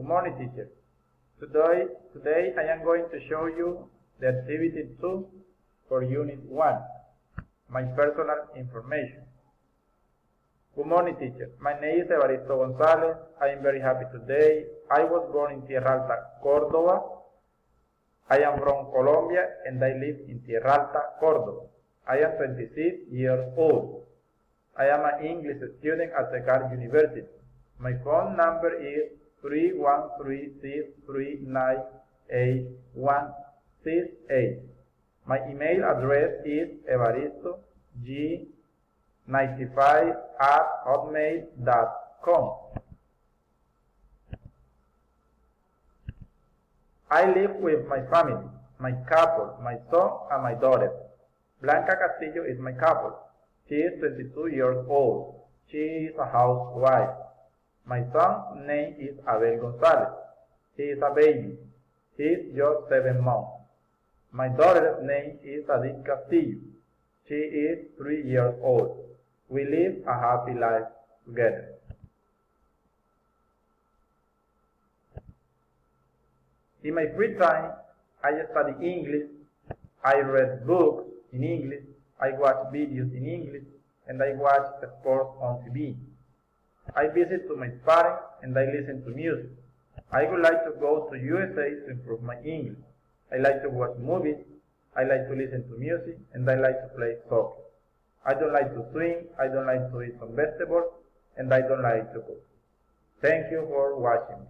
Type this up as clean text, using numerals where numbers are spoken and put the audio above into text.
Good morning, teacher. Today I am going to show you the activity 2 for Unit 1, my personal information. Good morning, teacher. My name is Evaristo Gonzalez. I am very happy today. I was born in Tierra Alta, Córdoba. I am from Colombia and I live in Tierra Alta, Córdoba. I am 26 years old. I am an English student at the Grabando University. My phone number is 3136398168. My email address is evaristog95@hotmail.com. I live with my family, my couple, my son, and my daughter. Blanca Castillo is my couple. She is 22 years old. She is a housewife. My son's name is Abel Gonzalez. He is a baby. He is just 7 months. My daughter's name is Adit Castillo. She is 3 years old. We live a happy life together. In my free time, I study English, I read books in English, I watch videos in English, and I watch sports on TV. I visit to my parents and I listen to music. I would like to go to USA to improve my English. I like to watch movies, I like to listen to music, and I like to play soccer. I don't like to swim, I don't like to eat some vegetables, and I don't like to cook. Thank you for watching me.